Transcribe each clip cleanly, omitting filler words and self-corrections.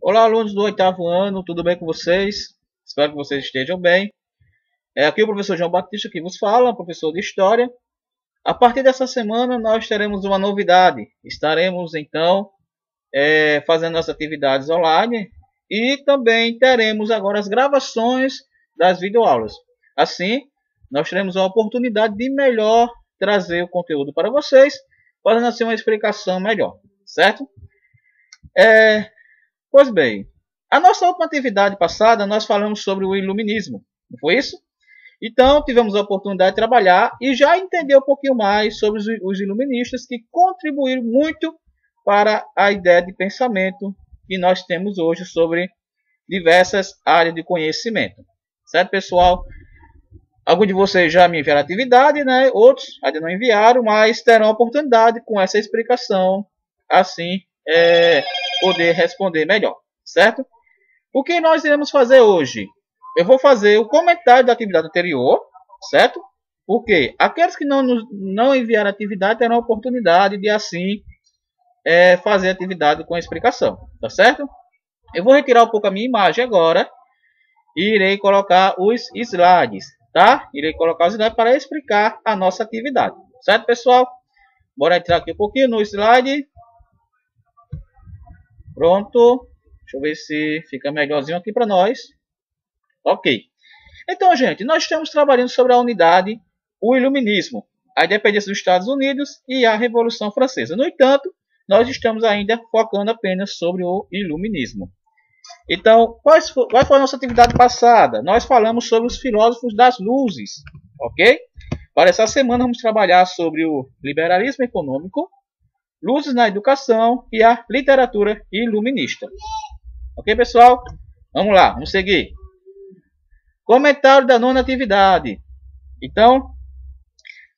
Olá, alunos do oitavo ano, tudo bem com vocês? Espero que vocês estejam bem. Aqui o professor João Batista que vos fala, professor de História. A partir dessa semana nós teremos uma novidade. Estaremos então fazendo as atividades online e também teremos agora as gravações das videoaulas. Assim, nós teremos a oportunidade de melhor trazer o conteúdo para vocês, fazendo assim uma explicação melhor, certo? Pois bem, a nossa última atividade passada nós falamos sobre o iluminismo, não foi isso? Então tivemos a oportunidade de trabalhar e já entender um pouquinho mais sobre os iluministas que contribuíram muito para a ideia de pensamento que nós temos hoje sobre diversas áreas de conhecimento. Certo, pessoal? Alguns de vocês já me enviaram a atividade, né? Outros ainda não enviaram, mas terão a oportunidade com essa explicação, assim, poder responder melhor, certo? O que nós iremos fazer hoje? Eu vou fazer o comentário da atividade anterior, certo? Porque aqueles que não enviaram a atividade terão a oportunidade de, assim, fazer a atividade com a explicação, tá certo? Eu vou retirar um pouco a minha imagem agora e irei colocar os slides, tá? Irei colocar os slides para explicar a nossa atividade, certo, pessoal? Bora entrar aqui um pouquinho no slide. Pronto. Deixa eu ver se fica melhorzinho aqui para nós. Ok. Então, gente, nós estamos trabalhando sobre a unidade, o iluminismo, a independência dos Estados Unidos e a Revolução Francesa. No entanto, nós estamos ainda focando apenas sobre o iluminismo. Então, qual foi a nossa atividade passada? Nós falamos sobre os filósofos das luzes, ok? Para essa semana vamos trabalhar sobre o liberalismo econômico, luzes na educação e a literatura iluminista. Ok, pessoal? Vamos lá, vamos seguir. Comentário da nona atividade. Então,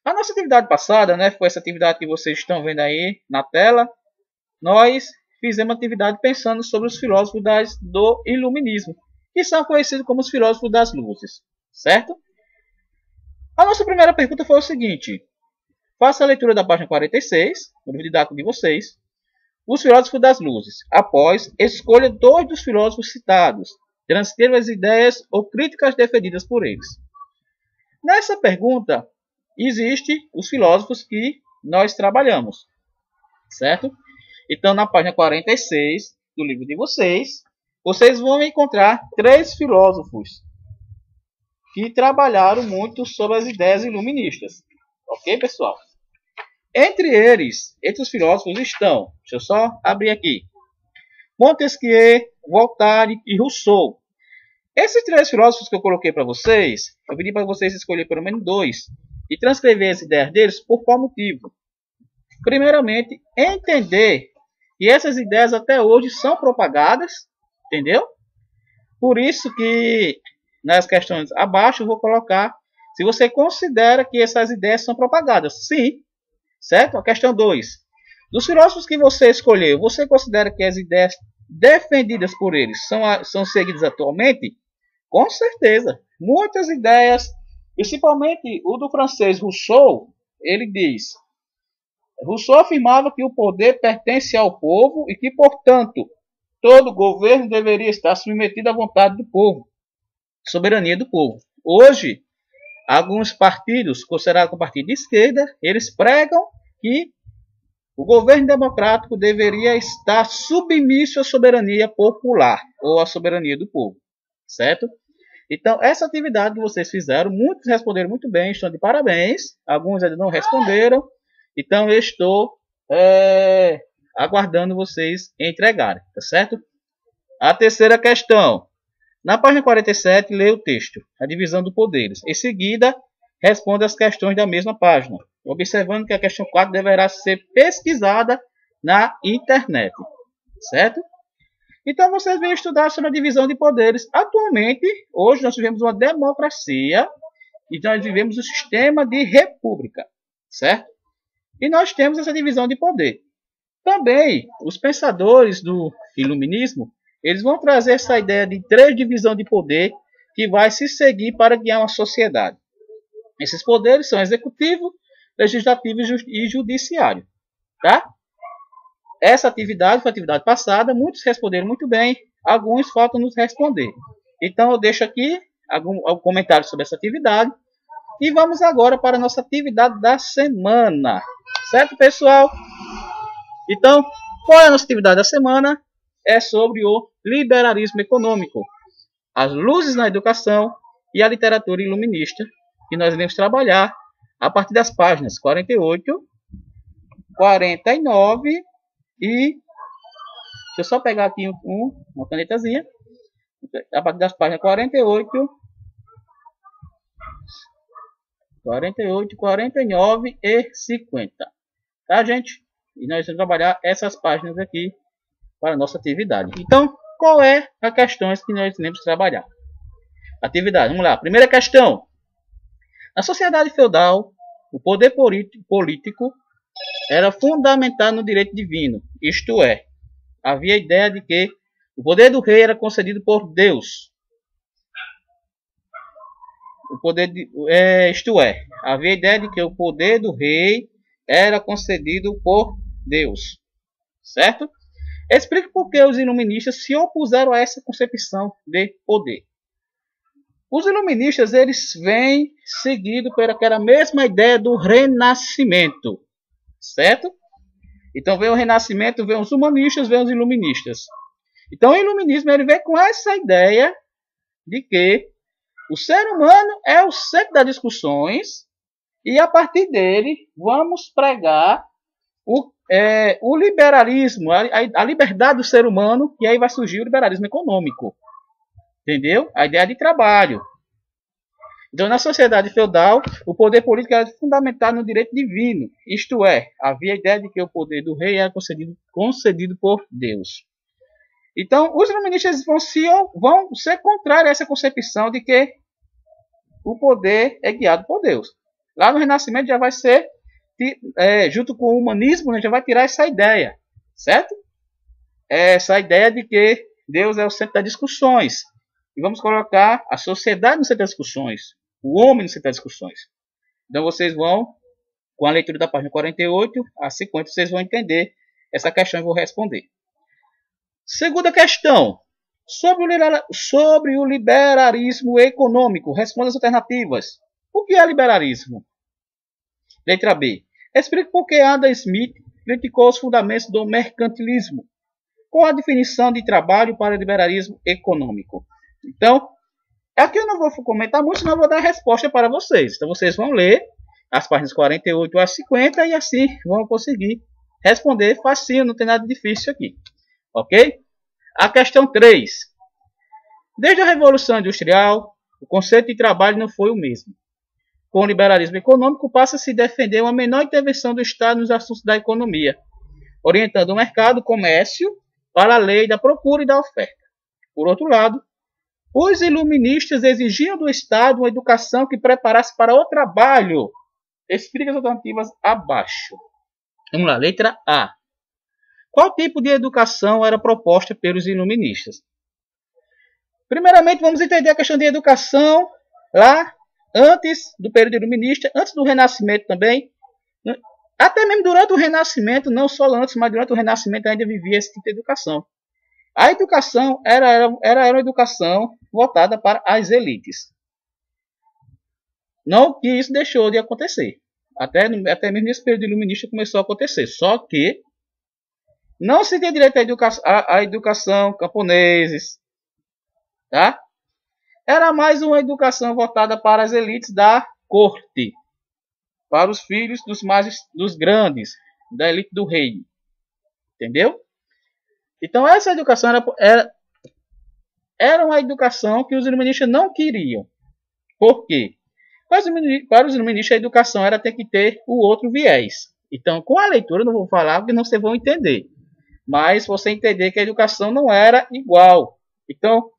a nossa atividade passada, né, foi essa atividade que vocês estão vendo aí na tela. Nós fizemos atividade pensando sobre os filósofos do iluminismo, que são conhecidos como os filósofos das luzes, certo? A nossa primeira pergunta foi o seguinte: faça a leitura da página 46, no livro didático de vocês, os filósofos das luzes. Após, escolha dois dos filósofos citados, transcreva as ideias ou críticas defendidas por eles. Nessa pergunta, existem os filósofos que nós trabalhamos, certo? Então, na página 46 do livro de vocês, vocês vão encontrar três filósofos que trabalharam muito sobre as ideias iluministas. Ok, pessoal? Entre eles, entre os filósofos estão, deixa eu só abrir aqui, Montesquieu, Voltaire e Rousseau. Esses três filósofos que eu coloquei para vocês, eu pedi para vocês escolherem pelo menos dois e transcrever as ideias deles por qual motivo? Primeiramente, entender que essas ideias até hoje são propagadas, entendeu? Por isso que nas questões abaixo eu vou colocar se você considera que essas ideias são propagadas. Sim, certo? A questão 2. Dos filósofos que você escolheu, você considera que as ideias defendidas por eles são seguidas atualmente? Com certeza. Muitas ideias, principalmente o do francês Rousseau, ele diz: Rousseau afirmava que o poder pertence ao povo e que, portanto, todo governo deveria estar submetido à vontade do povo, soberania do povo. Hoje, alguns partidos, considerados como partido de esquerda, eles pregam que o governo democrático deveria estar submisso à soberania popular ou à soberania do povo, certo? Então, essa atividade que vocês fizeram, muitos responderam muito bem, estão de parabéns. Alguns ainda não responderam. Então, eu estou aguardando vocês entregarem, tá certo? A terceira questão. Na página 47, leia o texto, a divisão dos poderes. Em seguida, responda as questões da mesma página, observando que a questão 4 deverá ser pesquisada na internet, certo? Então, vocês vêm estudar sobre a divisão de poderes. Atualmente, hoje, nós vivemos uma democracia e nós vivemos um sistema de república, certo? E nós temos essa divisão de poder. Também, os pensadores do iluminismo, eles vão trazer essa ideia de três divisões de poder que vai se seguir para guiar uma sociedade. Esses poderes são executivo, legislativo e judiciário, tá? Essa atividade foi a atividade passada, muitos responderam muito bem, alguns faltam nos responder. Então eu deixo aqui algum comentário sobre essa atividade. E vamos agora para a nossa atividade da semana. Certo, pessoal? Então, qual é a nossa atividade da semana? É sobre o liberalismo econômico, as luzes na educação e a literatura iluminista, que nós iremos trabalhar a partir das páginas 48, 49 e... Deixa eu só pegar aqui uma canetazinha. A partir das páginas 48, 49 e 50. Tá, gente? E nós vamos trabalhar essas páginas aqui para a nossa atividade. Então, qual é a questão que nós iremos trabalhar? Atividade, vamos lá. Primeira questão. Na sociedade feudal, o poder político era fundamentado no direito divino. Isto é, havia a ideia de que o poder do rei era concedido por Deus. Havia a ideia de que o poder do rei era concedido por Deus. Certo? Explique por que os iluministas se opuseram a essa concepção de poder. Os iluministas, eles vêm seguido por aquela mesma ideia do renascimento. Certo? Então vem o renascimento, vem os humanistas, vem os iluministas. Então o iluminismo ele vem com essa ideia de que o ser humano é o centro das discussões e a partir dele vamos pregar o liberalismo, a liberdade do ser humano, e aí vai surgir o liberalismo econômico. Entendeu? A ideia de trabalho. Então, na sociedade feudal, o poder político era fundamentado no direito divino. Isto é, havia a ideia de que o poder do rei era concedido por Deus. Então, os iluministas vão ser contrários a essa concepção de que o poder é guiado por Deus. Lá no Renascimento já vai ser, junto com o humanismo, né, já vai tirar essa ideia, certo? Essa ideia de que Deus é o centro das discussões. E vamos colocar a sociedade no centro das discussões, o homem no centro das discussões. Então vocês vão, com a leitura da página 48 a 50, vocês vão entender essa questão e vou responder. Segunda questão. Sobre o liberalismo econômico. Responda as alternativas. O que é liberalismo? Letra B. Explique por que Adam Smith criticou os fundamentos do mercantilismo. Qual a definição de trabalho para o liberalismo econômico? Então, aqui eu não vou comentar muito, senão eu vou dar a resposta para vocês. Então, vocês vão ler as páginas 48 a 50 e assim vão conseguir responder facinho, não tem nada difícil aqui. Ok? A questão 3. Desde a Revolução Industrial, o conceito de trabalho não foi o mesmo. Com o liberalismo econômico, passa a se defender uma menor intervenção do Estado nos assuntos da economia, orientando o mercado, o comércio, para a lei da procura e da oferta. Por outro lado, os iluministas exigiam do Estado uma educação que preparasse para o trabalho. Explique as alternativas abaixo. Vamos lá, letra A. Qual tipo de educação era proposta pelos iluministas? Primeiramente, vamos entender a questão de educação lá antes do período iluminista, antes do Renascimento também. Até mesmo durante o Renascimento, não só antes, mas durante o Renascimento ainda vivia esse tipo de educação. A educação era uma educação voltada para as elites. Não que isso deixou de acontecer. Até mesmo nesse período iluminista começou a acontecer. Só que não se tem direito à educação camponeses. Tá? Era mais uma educação voltada para as elites da corte. Para os filhos dos grandes, da elite do reino. Entendeu? Então essa educação era uma educação que os iluministas não queriam. Por quê? Para os iluministas a educação era ter que ter o outro viés. Então com a leitura eu não vou falar porque não vocês vão entender. Mas você entender que a educação não era igual. Então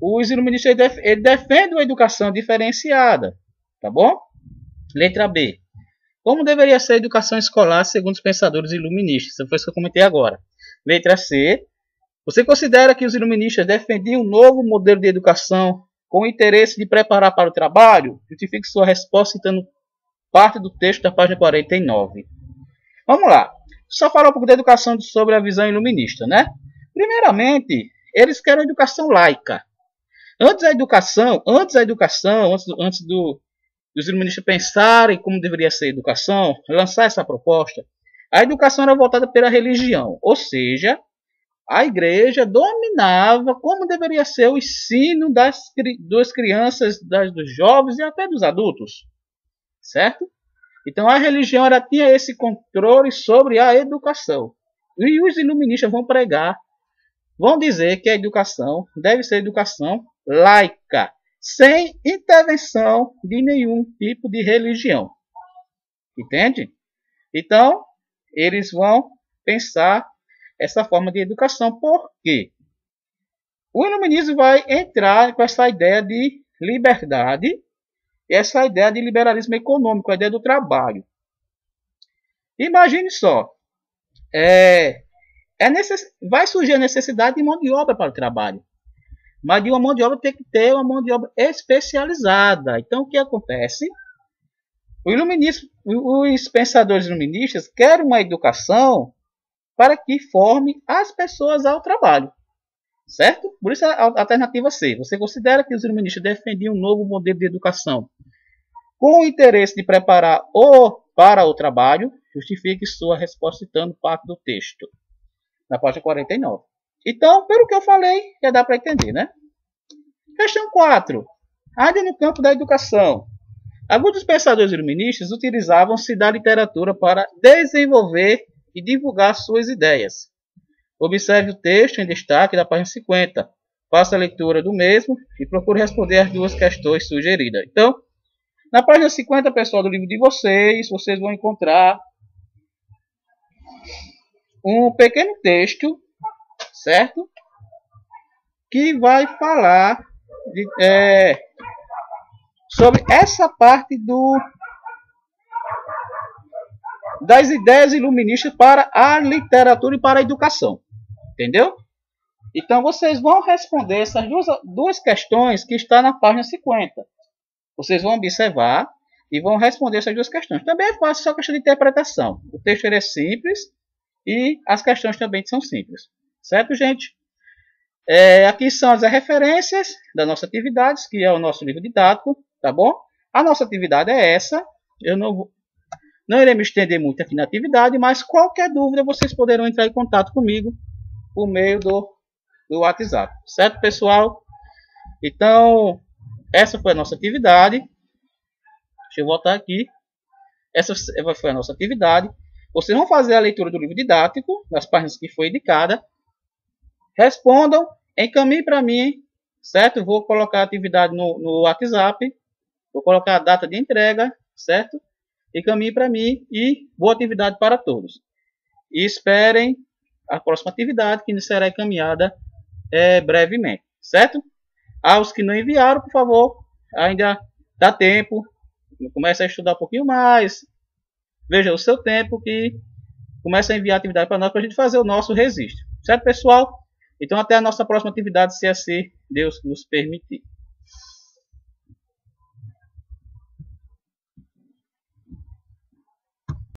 os iluministas defendem uma educação diferenciada. Tá bom? Letra B. Como deveria ser a educação escolar segundo os pensadores iluministas? Isso foi isso que eu comentei agora. Letra C. Você considera que os iluministas defendiam um novo modelo de educação com o interesse de preparar para o trabalho? Justifique sua resposta citando parte do texto da página 49. Vamos lá. Só falar um pouco da educação sobre a visão iluminista, né? Primeiramente, Eles querem uma educação laica. Antes dos iluministas pensarem como deveria ser a educação, lançar essa proposta, a educação era voltada pela religião, ou seja, a igreja dominava como deveria ser o ensino das crianças, dos jovens e até dos adultos, certo? Então a religião tinha esse controle sobre a educação. E os iluministas vão pregar, vão dizer que a educação deve ser educação laica, sem intervenção de nenhum tipo de religião. Entende? Então, eles vão pensar essa forma de educação. Por quê? O iluminismo vai entrar com essa ideia de liberdade e essa ideia de liberalismo econômico, a ideia do trabalho. Imagine só, vai surgir a necessidade de mão de obra para o trabalho. Mas de uma mão de obra tem que ter uma mão de obra especializada. Então, o que acontece? Os pensadores iluministas querem uma educação para que forme as pessoas ao trabalho. Certo? Por isso a alternativa C. Você considera que os iluministas defendiam um novo modelo de educação com o interesse de preparar para o trabalho? Justifique sua resposta citando parte do texto. Na página 49. Então, pelo que eu falei, já dá para entender, né? Questão 4. Ainda no campo da educação. Alguns dos pensadores iluministas utilizavam-se da literatura para desenvolver e divulgar suas ideias. Observe o texto em destaque da página 50. Faça a leitura do mesmo e procure responder as duas questões sugeridas. Então, na página 50, pessoal, do livro de vocês vão encontrar um pequeno texto, certo? Que vai falar sobre essa parte das ideias iluministas para a literatura e para a educação. Entendeu? Então, vocês vão responder essas duas questões que estão na página 50. Vocês vão observar e vão responder essas duas questões. Também é fácil, só questão de interpretação. O texto é simples e as questões também são simples. Certo, gente? Aqui são as referências das nossas atividades, que é o nosso livro didático, tá bom? A nossa atividade é essa. Eu não irei me estender muito aqui na atividade, mas qualquer dúvida vocês poderão entrar em contato comigo por meio do WhatsApp. Certo, pessoal? Então, essa foi a nossa atividade. Deixa eu voltar aqui. Essa foi a nossa atividade. Vocês vão fazer a leitura do livro didático, das páginas que foi indicada. Respondam, encaminhem para mim, certo? Vou colocar a atividade no WhatsApp. Vou colocar a data de entrega, certo? Encaminhem para mim e boa atividade para todos. E esperem a próxima atividade que será encaminhada brevemente, certo? Aos que não enviaram, por favor, ainda dá tempo. Comece a estudar um pouquinho mais. Veja o seu tempo que comece a enviar a atividade para nós para a gente fazer o nosso registro. Certo, pessoal? Então, até a nossa próxima atividade, se assim Deus nos permitir.